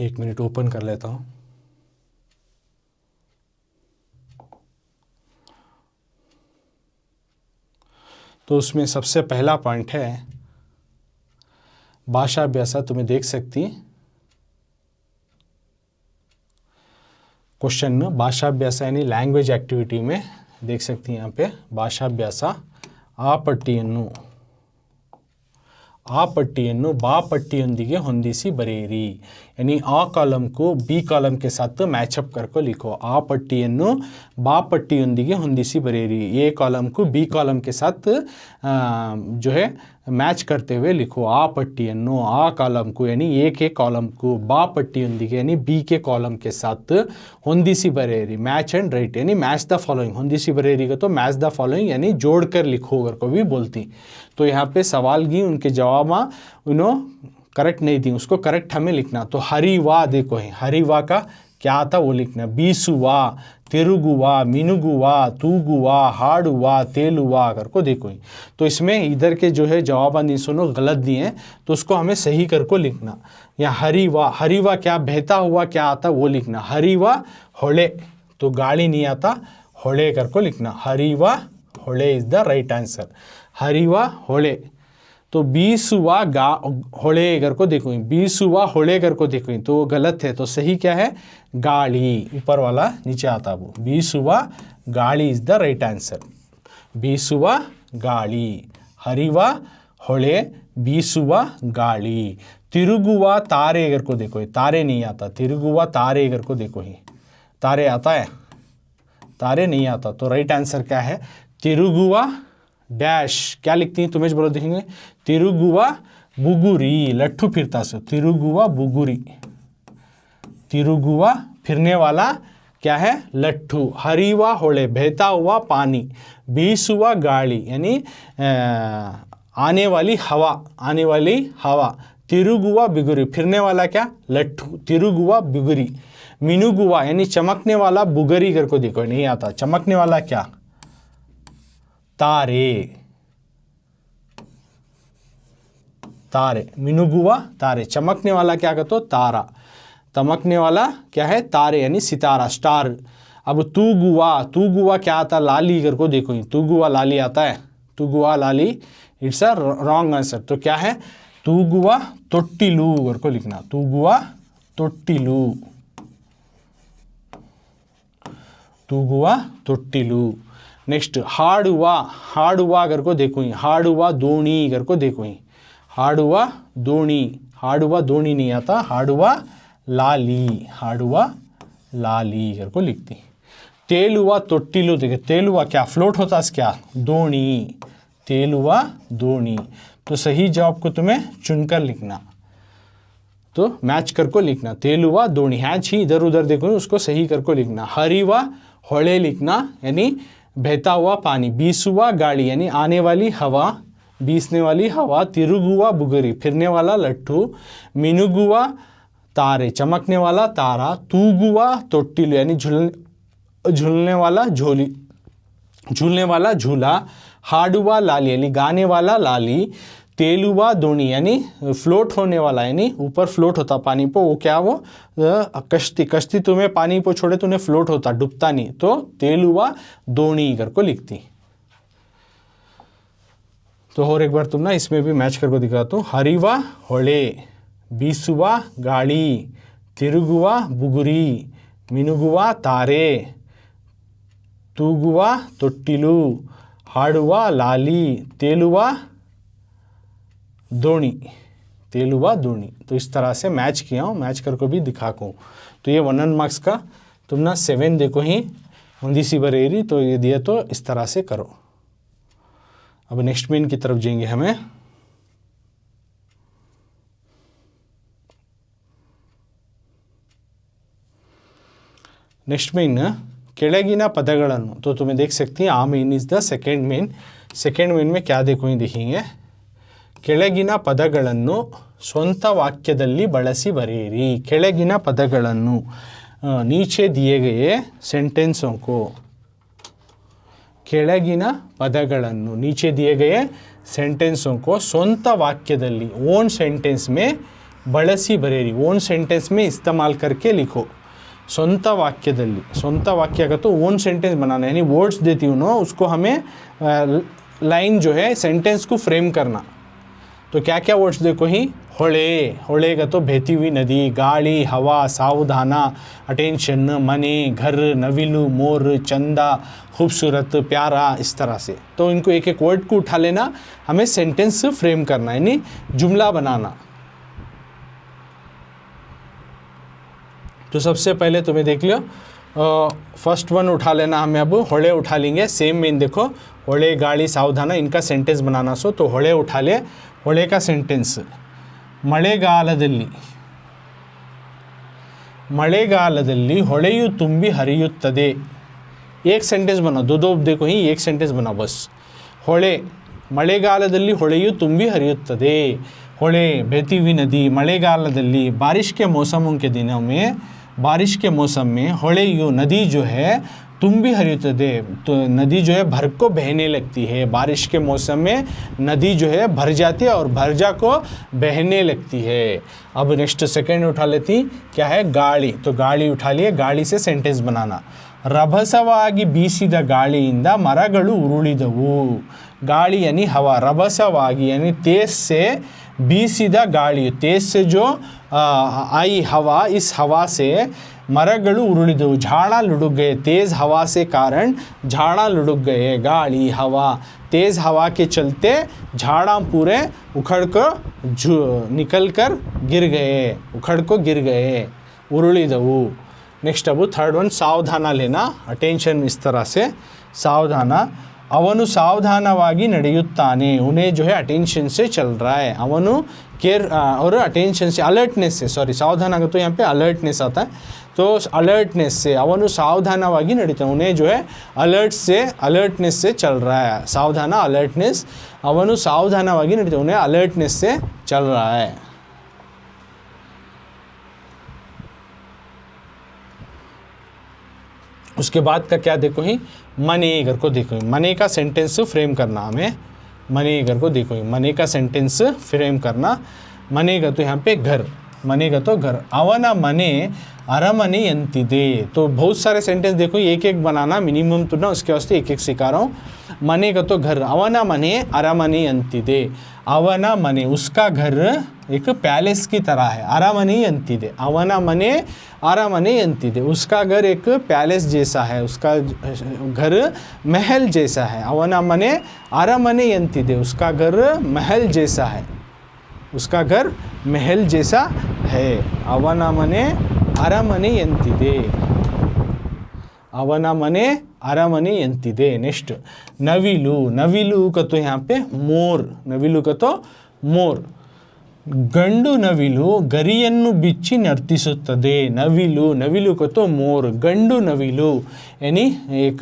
1 मिनट ओपन कर लेता हूँ. तो उसमें सबसे पहला पॉइंट है भाषाभ्यास. तुम्हें देख सकती क्वेश्चन ಭಾಷಾಭ್ಯಾಸ यानी लैंग्वेज एक्टिविटी में देख सकती हैं यहाँ पे ಭಾಷಾಭ್ಯಾಸ ಆ ಪಟ್ಟಿಯನ್ನು ಬಾ ಪಟ್ಟಿಯೊಂದಿಗೆ ಹೊಂದಿಸಿ ಬರೆಯಿರಿ यानी आ कॉलम को बी कॉलम के साथ मैचअप करके लिखो आ पट्टिಯನ್ನು बा पट्टियೊಂದಿಗೆ ಹೊಂದಿಸಿ बरेरी ए कॉलम को बी कॉलम के साथ जो है मैच करते हुए लिखो आ पट्टिಯನ್ನು आ कॉलम को यानी ए के कॉलम को बा पट्टियೊಂದಿಗೆ यानी बी के कॉलम के साथ ಹೊಂದಿಸಿ बरेरी मैच एंड राइट यानी मैच द फॉलोइंग ಹೊಂದಿಸಿ बरेरी का तो मैच द फॉलोइंग यानी जोड़कर लिखो अगर को भी बोलती तो यहाँ पे सवाल की उनके जवाब करेक्ट नहीं थी उसको करेक्ट हमें लिखना तो हरिवा देखो है हरिवा का क्या आता वो लिखना बीसुवा तिरुगुवा मिनुगुवा तूगुवा हाड़ुवा तेलुवा कर को देखो ही तो इसमें इधर के जो है जवाब सुनो गलत दिए हैं तो उसको हमें सही कर को लिखना या हरिवा हरिवा क्या बहता हुआ क्या आता वो लिखना हरिवा होले तो गाड़ी नहीं आता होले कर को लिखना हरिवा होले इज द राइट आंसर हरिवा होले तो बीसुवा होले कर को देखो बीसुवा होले कर को देखो तो वो गलत है तो सही क्या है गाड़ी ऊपर वाला नीचे आता वो बीसुवा गाड़ी इज द राइट आंसर बीसुवा गाड़ी हरिवा होले बीसुवा गाड़ी तिरुगुवा तारे कर को देखो तारे नहीं आता तिरुगुवा तारे कर को देखो ही तारे आता है तारे नहीं आता तो राइट आंसर क्या है तिरुगुवा डैश क्या लिखती हैं तुम्हें बोलो देखेंगे तिरुगुवा बुगुरी लट्ठू फिरता से तिरुगुवा बुगुरी तिरुगुवा फिरने वाला क्या है लट्ठू हरिवा होले बहता हुआ पानी बीसुवा गाड़ी यानी आने वाली हवा तिरुगुवा बिगुरी फिरने वाला क्या लट्ठू तिरुगुवा बिगुरी मिनुगुवा यानी चमकने वाला बुगरी कर को देखो नहीं आता चमकने वाला क्या तारे तारे मिनुगुआ तारे चमकने वाला क्या कहते हो तारा चमकने वाला क्या है तारे यानी सितारा स्टार अब तूगुआ क्या आता लाली कर को देखो तूगुआ लाली आता है तूगुआ लाली इट्स अ रॉन्ग आंसर तो क्या है तूगुआ तोट्टिलू कर को लिखना तूगुआ तोट्टिलू नेक्स्ट हाड़ुआ कर को देखो हाड़ुआ दोणी कर को देखो हाड़ुआ दोणी नहीं आता हाड़ुआ लाली कर को लिखती तेलुआ तोट्टिलू देखिए तेलुआ क्या फ्लोट होता है क्या दोणी तेलुआ दोणी तो सही जवाब को तुम्हें चुनकर लिखना तो मैच कर को लिखना तेलुआ दोणी हैच ही इधर उधर देखो उसको सही कर को लिखना हरिवा होले लिखना यानी बहता हुआ पानी बीसुआ गाड़ी यानी आने वाली हवा बीसने वाली हवा तिरुगुआ बुगरी फिरने वाला लट्ठू मिनुगुआ तारे चमकने वाला तारा तूगुआ तोट्टिलू यानी झूलने वाला झूला हाडुआ लाली यानी गाने वाला लाली तेलुआ दोणी यानी फ्लोट होने वाला यानी ऊपर फ्लोट होता पानी पे वो क्या वो कश्ती तुम्हें पानी पे छोड़े तो उन्हें फ्लोट होता डूबता नहीं तो तेलुआ दोणी कर को लिखती तो और एक बार तुम ना इसमें भी मैच करके दिखाता हूँ हरिवा होले बीसुआ गाड़ी तिरुगुआ बुगुरी मिनुगुआ तारे तूगुआ तोट्टिलू हाडुआ लाली तेलुआ दोणी तो इस तरह से मैच किया हूँ मैच करके भी दिखा को तो ये 100 मार्क्स का तुम ना 7 देखो ही हुंदीसी बरेरी तो ये दिया तो इस तरह से करो अब नेक्स्ट मेन की तरफ जाएंगे हमें नेक्स्ट मेन ಕೆಳಗಿನ ಪದಗಳನ್ನು तो तुम्हें देख सकती हैं आ main is the second main में क्या देखो ही देखेंगे ಕೆಳಗಿನ ಪದಗಳನ್ನು ಸ್ವಂತ ವಾಕ್ಯದಲ್ಲಿ ಬಳಸಿ ಬರೆಯಿರಿ ಕೆಳಗಿನ ಪದಗಳನ್ನು नीचे दिए गए सेंटेंसों को ಕೆಳಗಿನ ಪದಗಳನ್ನು नीचे दिए गए सेंटेंसों को ಸ್ವಂತ ವಾಕ್ಯದಲ್ಲಿ ओन सेंटेंस में ಬಳಸಿ ಬರೆಯಿರಿ ओन सेंटेंस में इस्तेमाल करके लिखो स्ವಂತ ವಾಕ್ಯದಲ್ಲಿ स्ವಂತ वाक्य का तो ओन सेंटेंस बनाना यानी वर्ड्स देती हूँ ना उसको हमें लाइन जो है सेंटेंस को फ्रेम करना तो क्या क्या वर्ड्स देखो ही, ಹೊಳೆ, ಹೊಳೆ का तो बहती हुई नदी, गाड़ी, हवा, सावधाना, अटेंशन, मने, घर, नविलू, मोर, चंदा, खूबसूरत, प्यारा, इस तरह से। तो इनको एक एक वर्ड को उठा लेना, हमें सेंटेंस फ्रेम करना यानी जुमला बनाना। तो सबसे पहले तुम्हें देख लो, फर्स्ट वन उठा लेना हमें, अब ಹೊಳೆ उठा लेंगे। सेम मीन देखो, ಹೊಳೆ, गाड़ी, सावधाना, इनका सेंटेंस बनाना। सो तो ಹೊಳೆ उठा ले, ಹೊಳೆ का सेंटेंस, ಮಳೆಗಾಲದಲ್ಲಿ, ಮಳೆಗಾಲದಲ್ಲಿ ಹೊಳೆಯು ತುಂಬಿ ಹರಿಯುತ್ತದೆ। एक सेंटेंस बनाओ, दो दो देखो ही, एक सेंटेंस बनाओ बस। ಹೊಳೆ, ಮಳೆಗಾಲದಲ್ಲಿ ಹೊಳೆಯು ತುಂಬಿ ಹರಿಯುತ್ತದೆ। ಹೊಳೆ बहती हुई नदी, मಳೆಗಾಲದಲ್ಲಿ, बारिश के मौसमों के दिनों में, बारिश के मौसम में ಹೊಳೆಯು नदी जो है ತುಂಬಿ ಹರಿಯುತ್ತದೆ, तो नदी जो है भर को बहने लगती है। बारिश के मौसम में नदी जो है भर जाती है और भर जा को बहने लगती है। अब नेक्स्ट सेकंड उठा लेती, क्या है, गाड़ी। तो गाड़ी उठा लिए, गाड़ी से सेंटेंस बनाना। ರಭಸವಾಗಿ ಬೀಸಿದ ಗಾಳಿಯಿಂದ ಮರಗಳು ಉರುಳಿದವು। गाड़ी यानी हवा, रभसವಾಗಿ यानी तेज से, बीसीदा गाड़ी, तेज से जो आई हवा, इस हवा से मरगलु उरुಳಿದವು, झाड़ा लुढ़क गए। तेज़ हवा से कारण झाड़ा लुढ़क गए। गाड़ी, हवा, तेज़ हवा के चलते झाड़ा पूरे उखड़ कर निकल कर गिर गए, उखड़ को गिर गए, उरुಳಿದವು। नेक्स्ट अब थर्ड वन, सावधाना लेना, अटेंशन, इस तरह से सावधाना। ಅವನು ಸಾವಧಾನವಾಗಿ ನಡೆಯುತ್ತಾನೆ, उन्हें जो है अटेंशन से चल रहा है। ಅವನು केयर और अटेंशन से, अलर्टनेस से, सॉरी सावधान आगे तो यहाँ पे अलर्टनेस आता है, तो अलर्टनेस से ಅವನು ಸಾವಧಾನವಾಗಿ ನಡೀತಾನೆ, उन्हें जो है अलर्टनेस से चल रहा है। सावधाना, अलर्टनेस, ಅವನು ಸಾವಧಾನವಾಗಿ ನಡೀತಾನೆ, उन्हें अलर्टनेस से चल रहा है। उसके बाद का क्या देखो ही, मने घर को देखो, मने का सेंटेंस फ्रेम करना हमें। मने घर को देखो, मने का सेंटेंस फ्रेम करना। मने का तो यहाँ पे घर, मने का तो घर। ಅವನ ಮನೆ ಅರಮನೆಯಂತಿದೆ, तो बहुत सारे सेंटेंस देखो, एक एक बनाना मिनिमम, तो ना उसके वास्ते एक एक सिखा रहा हूँ। मने का तो घर, ಅವನ ಮನೆ ಅರಮನೆಯಂತಿದೆ। ಅವನ ಮನೆ, उसका घर एक पैलेस की तरह है। ಅರಮನೆಯಂತಿದೆ, ಅವನ ಮನೆ ಅರಮನೆಯಂತಿದೆ, उसका घर एक पैलेस जैसा है, उसका घर महल जैसा है। ಅವನ ಮನೆ ಅರಮನೆಯಂತಿದೆ, उसका घर महल जैसा है, उसका घर महल जैसा है। ಅವನ ಮನೆ ಅರಮನೆಯಂತಿದೆ, ಅವನ ಮನೆ ಅರಮನೆಯಂತಿದೆ। नेक्स्ट नविलू, नविलू का तो यहाँ पे मोर, नविलू का तो मोर। ಗಂಡು ನವಿಲು ಗರಿಯನ್ನು ಬಿಚ್ಚಿ ನರ್ತಿಸುತ್ತದೆ। नविलू, नविलू का तो मोर, गंडू नविलू यानी एक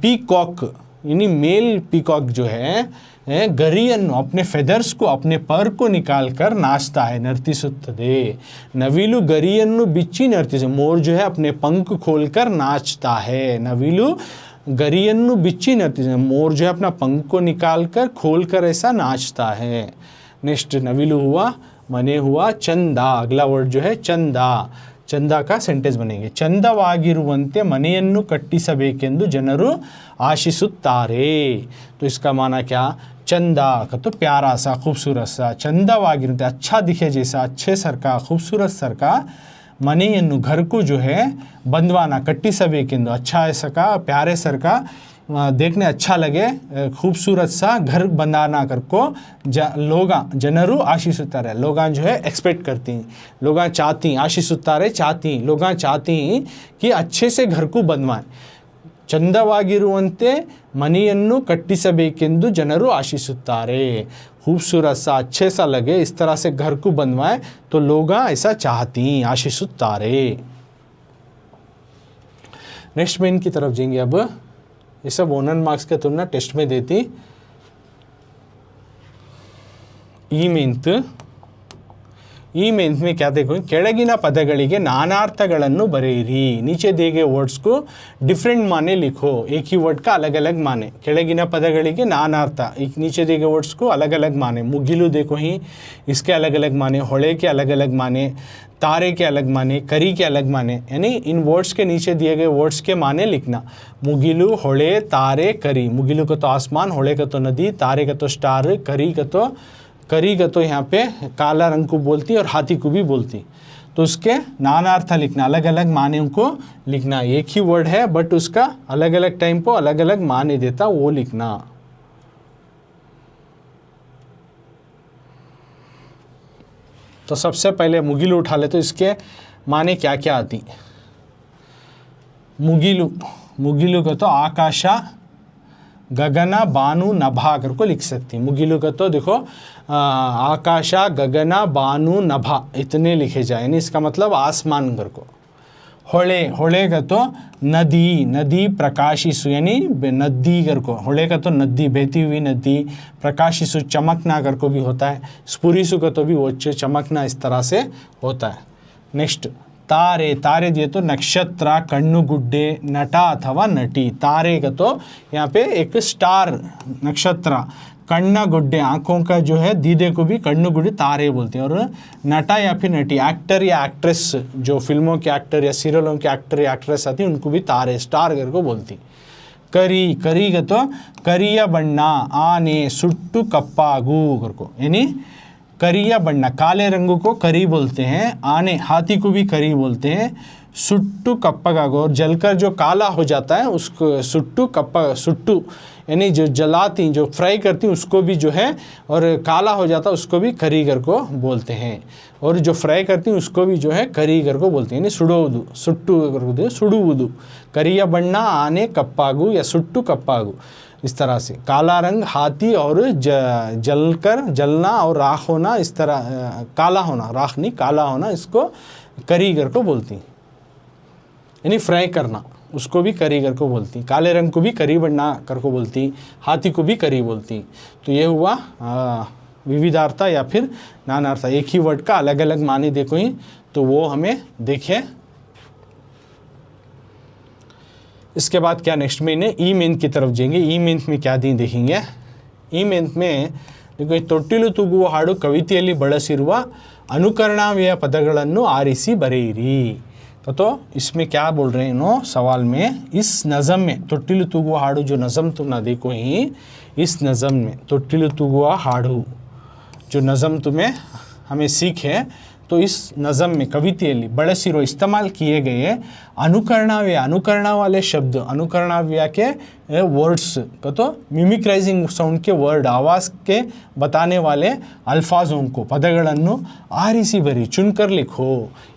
पीकॉक, यानी मेल पीकॉक जो है गरिಯನ್ನು, अपने फेदर्स को, अपने पर को निकाल कर नाचता है, नर्तिಸುತ್ತದೆ। नविलू गरिಯನ್ನು बिच्ची नर्तिसु, मोर जो है अपने पंख खोलकर नाचता है। नविलू गरिಯನ್ನು बिच्ची नर्तिसु, मोर जो है अपना पंख को निकाल कर खोल कर ऐसा नाचता है। नेक्स्ट नविलू हुआ, मने हुआ, चंदा, अगला वर्ड जो है चंदा। चंदा का सेंटेंस बनेंगे, ಚಂದವಾಗಿರುವಂತೆ ಮನೆಯನ್ನು ಕಟ್ಟಿಸಬೇಕೆಂದು ಜನರು ಆಶಿಸುತ್ತಾರೆ। तो इसका माना क्या, चंदा का तो प्यारा सा, खूबसूरत सा, चंदವಾಗಿರುವಂತೆ अच्छा दिखे जैसा, अच्छे सर का, खूबसूरत सर का, ಮನೆಯನ್ನು घर को जो है बंधवाना, ಕಟ್ಟಿಸಬೇಕೆಂದು, अच्छा ऐसा का, प्यारे सर का, देखने अच्छा लगे, खूबसूरत सा घर बनाना कर को लोगा जनरू आशीषुत्तारे, लोग जो है एक्सपेक्ट करती, लोग चाहती, आशीषुत्तारे चाहती, लोग चाहती कि अच्छे से घर को बनवाएं। ಚಂದವಾಗಿರುವಂತೆ ಮನೆಯನ್ನು ಕಟ್ಟಿಸಬೇಕೆಂದು ಜನರು ಆಶಿಸುತ್ತಾರೆ। खूबसूरत सा, अच्छे सा लगे, इस तरह से घर को बनवाएं, तो लोग ऐसा चाहती, आशीषुत्तारे। नेक्स्ट मेन की तरफ जाएंगे। अब ये सब 1 मार्क्स के तुलना टेस्ट में देती। ಈ ಮೆಂತ್ में क्या देखो, ಕೆಳಗಿನ ಪದಗಳಿಗೆ नानार्थಗಳನ್ನು ಬರೆಯಿರಿ। नीचे दिए गए वर्ड्स को डिफरेंट माने लिखो, एक ही वर्ड का अलग अलग माने। ಕೆಳಗಿನ पदಗಳಿಗೆ नानार्थ, नीचे दिए गए वर्ड्स को अलग अलग माने। मुगिलू देखो ही, इसके अलग अलग माने, ಹೊಳೆ के अलग अलग माने, तारे के अलग माने, करी के अलग माने, यानी इन वर्ड्स के नीचे दिए गए वर्ड्स के माने लिखना। मुगिलू, ಹೊಳೆ, तारे, करी। मुगिलू का तो आसमान, ಹೊಳೆ का तो नदी, तारे का तो स्टार, करी का तो करी का तो यहाँ पे काला रंग को बोलती और हाथी को भी बोलती, तो उसके नानार्थ लिखना, अलग अलग माने को लिखना। एक ही वर्ड है बट उसका अलग अलग टाइम पर अलग अलग माने देता, वो लिखना। तो सबसे पहले मुगिलु उठा ले, तो इसके माने क्या क्या आती। मुगिलु, मुगिलु का तो आकाश गगन बानु नभा करको लिख सकती। मुगिलु का तो देखो आकाश गगन बानु नभा इतने लिखे जाए, यानी इसका मतलब आसमान कर को। होले, होले का तो नदी, नदी प्रकाशिसु यानी नदी कर को। होले का तो नदी, बहती हुई नदी। प्रकाशिसु चमकना कर को भी होता है। स्फुरिसु का तो भी वो चमकना इस तरह से होता है। नेक्स्ट तारे, तारे दिए तो नक्षत्र, कण्णुगुड्डे, नटा अथवा नटी। तारे का तो यहाँ पे एक स्टार, नक्षत्र, कण्णुगुड्डे आँखों का जो है दीदे को भी कण्णुगुड्डे तारे बोलते हैं। और नटा या फिर नटी, एक्टर या एक्ट्रेस, जो फिल्मों के एक्टर या सीरियलों के एक्टर या एक्ट्रेस आती है उनको भी तारे, स्टार कर को बोलती। करी, करी का तो करिया बन्ना, आने सुट्टू कप्पागू कर को, यानी करिया बन्ना, काले रंग को करी बोलते हैं। आने, हाथी को भी करी बोलते हैं। सुट्टू कप्पागू, और जलकर जो काला हो जाता है उसको सुट्टू कप्पा, सुट्टू यानी जो जलाती, जो फ्राई करती उसको भी जो है, और काला हो जाता उसको भी करीगर को बोलते हैं। और जो फ्राई करती उसको भी जो है करीगर को बोलते हैं, यानी सुडोदू, सुट्टू कर सुडुवुदू। करिया बन्ना, आने कप्पागू या सुट्टू कप्पागू, इस तरह से। काला रंग, हाथी, और जलकर, जलना और राख होना, इस तरह काला होना, राख नहीं काला होना, इसको करीगर को बोलती, यानी फ्राई करना, उसको भी करीगर को बोलती। काले रंग को भी करी बन्ना कर को बोलती, हाथी को भी करी बोलती। तो ये हुआ विविधार्था या फिर नानार्था, एक ही वर्ड का अलग अलग माने देखो ही, तो वो हमें देखे। इसके बाद क्या नेक्स्ट में ई मेंथ की तरफ जाएंगे। ई मेंथ में क्या दी देखेंगे। ई मेंथ में देखो, ತೊಟ್ಟಿಲು ತೂಗುವ ಹಾಡು ಕವಿತೆಯಲ್ಲಿ ಬಳಸಿರುವ ಅನುಕರಣಾವ್ಯಯ ಪದಗಳನ್ನು ಆರಿಸಿ ಬರೆಯಿರಿ। तो इसमें क्या बोल रहे हैं नो सवाल में, इस नज़म में ತೊಟ್ಟಿಲು ತೂಗುವ ಹಾಡು जो नज़म तुम ना देखो ही, इस नज़म में ತೊಟ್ಟಿಲು ತೂಗುವ ಹಾಡು जो नज़म तुम्हें हमें सीखे, तो इस नज़म में कवितेಯಲ್ಲಿ ಬಳಸಿರೋ इस्तेमाल किए गए अनुकरणाव्यय, अनुकरणा वाले शब्द, अनुकरणाव्यय के वर्ड्स का तो मिमिक्राइजिंग साउंड के वर्ड, आवाज़ के बताने वाले अल्फाजों को, पदಗಳನ್ನು आरिसी भरी चुनकर लिखो।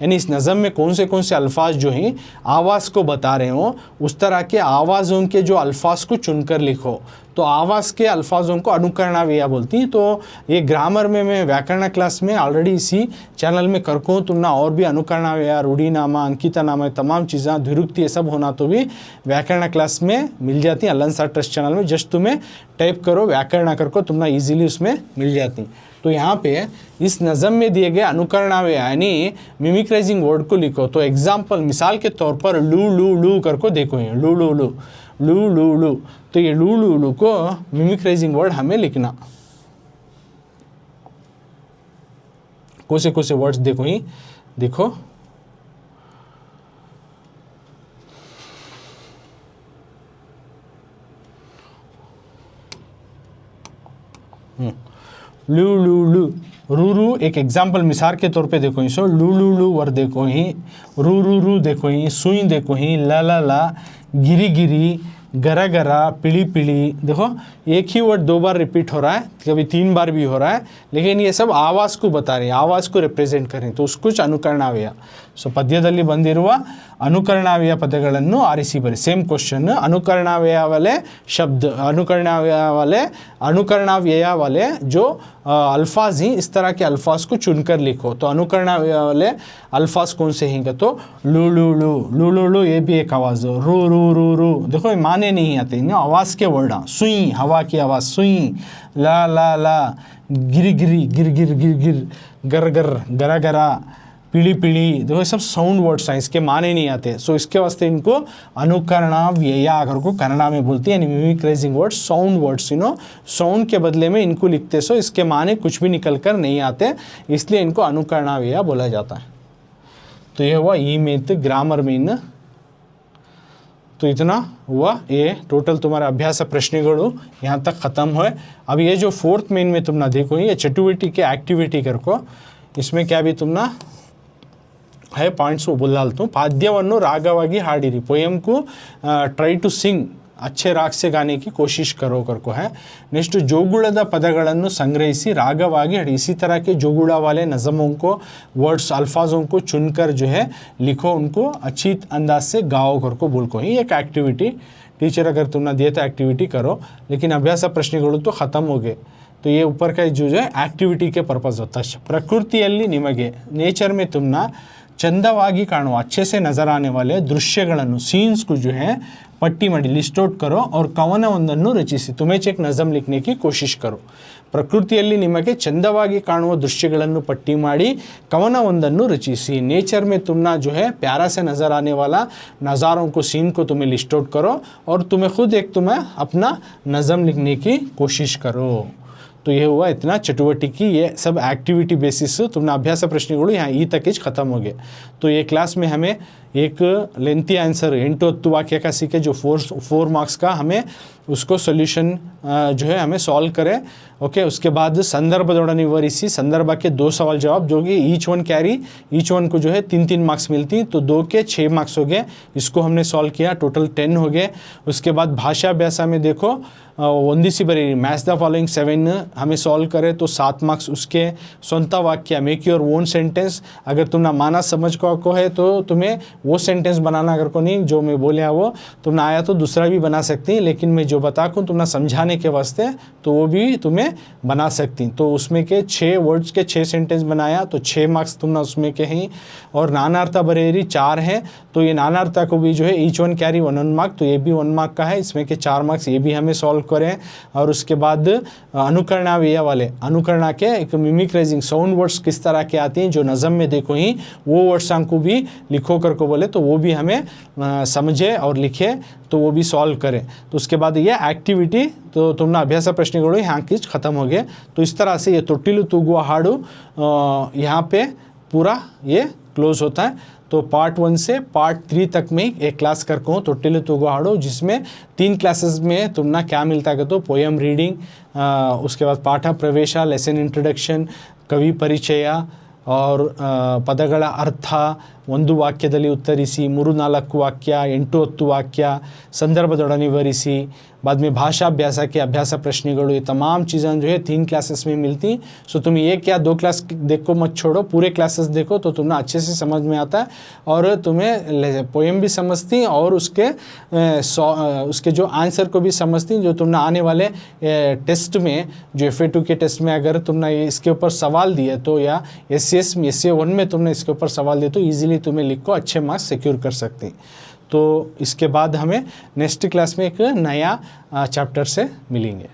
यानी इस नज़म में कौन से अल्फाज जो हैं आवाज़ को बता रहे हो, उस तरह के आवाज़ों के जो अल्फाज को चुनकर लिखो। तो आवाज़ के अल्फाजों को अनुकरणाव्यय बोलती हैं। तो ये ग्रामर में मैं व्याकरण क्लास में ऑलरेडी इसी चैनल में करको तुम ना, और भी अनुकरणाव्यय, रूढ़िनामा, अंकितानामा, तमाम चीज़ें, द्विरुक्ति ये सब होना तो भी व्याकरण क्लास में मिल जाती हैं अल्लन सर ट्रस्ट चैनल में। जस्ट तुम्हें टाइप करो व्याकरण करको तुम ना, ईजिली उसमें मिल जाती। तो यहाँ पे इस नज़म में दिए गए अनुकरणाव्यय यानी मिमिक्राइजिंग वर्ड को लिखो। तो एग्जाम्पल, मिसाल के तौर पर लू लू लू करको देखो, ये लू लू लू लू लू लू, तो ये लू लू लू को मिमिक्राइजिंग वर्ड हमें लिखना। कौन से वर्ड्स देखो ही, देखो लू लू लू, रू रू एक एग्जाम्पल मिसाल के तौर पे देखो ही, सो लू लू लू वर देखो ही, रू रू रू देखो ही, सुई देखो ही, ला ला ला, गिरी गिरी, गरा गरा, पिली पिली। देखो एक ही वर्ड 2 बार रिपीट हो रहा है, कभी 3 बार भी हो रहा है, लेकिन ये सब आवाज़ को बता रहे हैं, आवाज़ को रिप्रेजेंट करें, तो उसको अनुकरणाವ್ಯಯ। ಸೊ ಪದ್ಯದಲ್ಲಿ ಬಂದಿರುವ अनुकरणाव्यय ಪದಗಳನ್ನು ಆರಿಸಿ ಬರಿ। सेम क्वेश्चन, अनुकरणाव्यय वाले शब्द, अनुकरणाव्यय वाले जो अल्फाज हैं, इस तरह के अल्फाज को चुनकर लिखो। तो अनुकरणाव्यय वाले अल्फाज कौन से हैं, तो लू लू लू, लू लू लू ये भी एक आवाज़, रू रू रू रू, देखो माने नहीं आते, आवाज़ के वर्ड। सुई, हवा की आवाज़, सुई, ला ला ला, गिरी गिरी, गिर गिर गिर गिर, गर गर, गरा गरा, पीली पीली, देखो सब साउंड वर्ड्स हैं, इसके माने नहीं आते। सो इसके वास्ते इनको अनुकरणाव्यय अगर को कन्नड़ा में बोलती है, यानी मिमिक्राइजिंग वर्ड्स, साउंड वर्ड्स, साउंड के बदले में इनको लिखते, सो इसके माने कुछ भी निकल कर नहीं आते, इसलिए इनको अनुकरणाव्यय बोला जाता है। तो यह हुआ ई मेंथ ग्रामर में इन तो इतना हुआ, ये टोटल तुम्हारा अभ्यास प्रश्नಗಳು यहाँ तक ख़त्म हुए। अब ये जो फोर्थ मेन में तुमने देखो, ये चटुवटी के एक्टिविटी करको, इसमें क्या भी तुमना है पॉइंट्स वो बोल डालता हूँ। पाद्यವನ್ನು रागವಾಗಿ ಹಾಡಿರಿ, पोएम को ट्राई टू सिंग, अच्छे राग से गाने की कोशिश करो करको है। नेक्स्ट जोगुಳದ पदಗಳನ್ನು संग्रहिಸಿ रागವಾಗಿ हाड़ी, इसी तरह के जोगुड़ा वाले नज़मों को, वर्ड्स अल्फाजों को चुनकर जो है लिखो, उनको अच्छी अंदाज से गाओ करको बोल को ही एक एक्टिविटी टीचर अगर तुमने दिए तो एक्टिविटी करो। लेकिन अभ्यास प्रश्नಗಳು तो ख़त्म हो गए। तो ये ऊपर का जो है एक्टिविटी के पर्पज़ होता है। प्रकृतिಯಲ್ಲಿ ನಿಮಗೆ, नेचर में तुमना चंदವಾಗಿ काणुव, अच्छे से नज़र आने वाले दृश्यಗಳನ್ನು, सीन्स को जो है पट्टी ಮಾಡಿ लिस्ट आउट करो और ಕವನವೊಂದನ್ನು ರಚಿಸಿ, तुम्हें एक नज़म लिखने की कोशिश करो। ಪ್ರಕೃತಿಯಲ್ಲಿ ನಿಮಗೆ ಚಂದವಾಗಿ ಕಾಣುವ ದೃಶ್ಯಗಳನ್ನು पट्टी ಮಾಡಿ ಕವನವೊಂದನ್ನು रचिसी। नेचर में तुमना जो है प्यारा से नज़र आने वाला नज़ारों को, सीन को तुम्हें लिस्ट आउट करो और तुम्हें खुद एक तुम्हें अपना नज़म लिखने की कोशिश करो। तो ये हुआ इतना चटुवटिकी, ये सब एक्टिविटी बेसिस तुमने अभ्यास प्रश्नಗಳು यहाँ ई तक ख़त्म हो गए। तो ये क्लास में हमें एक लेंथी आंसर 8-10 वाक्य का सीखे, जो 4 मार्क्स का हमें उसको सोल्यूशन जो है हमें सॉल्व करें। ओके, उसके बाद संदर्भದೊಡನೆ ವಿವರಿಸಿ, संदर्भ के 2 सवाल जवाब, जो कि ईच वन को जो है 3-3 मार्क्स मिलती, तो 2 के 6 मार्क्स हो गए। इसको हमने सॉल्व किया, टोटल 10 हो गए। उसके बाद भाषा अभ्यास में देखो, ಒಂದಿಸಿ बरी मैच द फॉलोइंग 7 हमें सॉल्व करें तो 7 मार्क्स। उसके स्ವಂತ वाक्य, मेक योर ओन सेंटेंस, अगर तुमने माना समझ को है तो तुम्हें वो सेंटेंस बनाना, अगर को नहीं जो मैं बोले वो तुमने आया तो दूसरा भी बना सकती, लेकिन मैं जो बता दूँ तुमने समझाने के वास्ते तो वो भी तुम्हें बना सकती। तो उसमें के 6 वर्ड्स के 6 सेंटेंस बनाया तो 6 मार्क्स तुमने उसमें के हैं। और नानार्था बरेरी 4 हैं, तो ये नानार्था को भी जो है ईच वन कैरी 1 मार्क, तो ये भी 1 मार्क का है, इसमें के 4 मार्क्स ये भी हमें सॉल्व करें। और उसके बाद अनुकरणाव्यय वाले, अनुकरणा के एक मिमिक्राइजिंग साउंड वर्ड्स किस तरह के आती हैं जो नज़म में देखो ही, वो वर्ड्स को भी लिखो करको बोले तो वो भी हमें समझे और लिखे, तो वो भी सॉल्व करें। तो उसके बाद ये एक्टिविटी तो तुमने अभ्यास प्रश्नಗಳು यहाँ की ख़त्म हो गए। तो इस तरह से ये ತೊಟ್ಟಿಲು ತೂಗುವ ಹಾಡು यहाँ पे पूरा ये क्लोज होता है। तो पार्ट 1 से पार्ट 3 तक में एक क्लास करके हूँ ತೊಟ್ಟಿಲು ತೂಗುವ ಹಾಡು, जिसमें 3 क्लासेस में तुमना क्या मिलता है तो पोएम रीडिंग, उसके बाद पाठ प्रवेश, लेसन इंट्रोडक्शन, कवि परिचय और ಪದಗಳ ಅರ್ಥ, ಒಂದು ವಾಕ್ಯದಲ್ಲಿ ಉತ್ತರಿಸಿ, 3-4 वाक्य, 8-10 वाक्य, संदर्भದೊಡನೆ विवरिಸಿ, बाद में भाषा अभ्यास के अभ्यास प्रश्नಗಳು, ये तमाम चीज़ें जो है 3 क्लासेस में मिलती। सो तुम एक या 2 क्लास देखो मत छोड़ो, पूरे क्लासेस देखो तो तुम्हें अच्छे से समझ में आता है और तुम्हें पोएम भी समझती और उसके जो आंसर को भी समझती। जो तुमने आने वाले टेस्ट में, जो FA2 के टेस्ट में अगर तुमने इसके ऊपर सवाल दिए तो, या SA1 में तुमने इसके ऊपर सवाल दिए तो ईजिली तुम्हें लिख को अच्छे मार्क्स सिक्योर कर सकती। तो इसके बाद हमें नेक्स्ट क्लास में एक नया चैप्टर से मिलेंगे।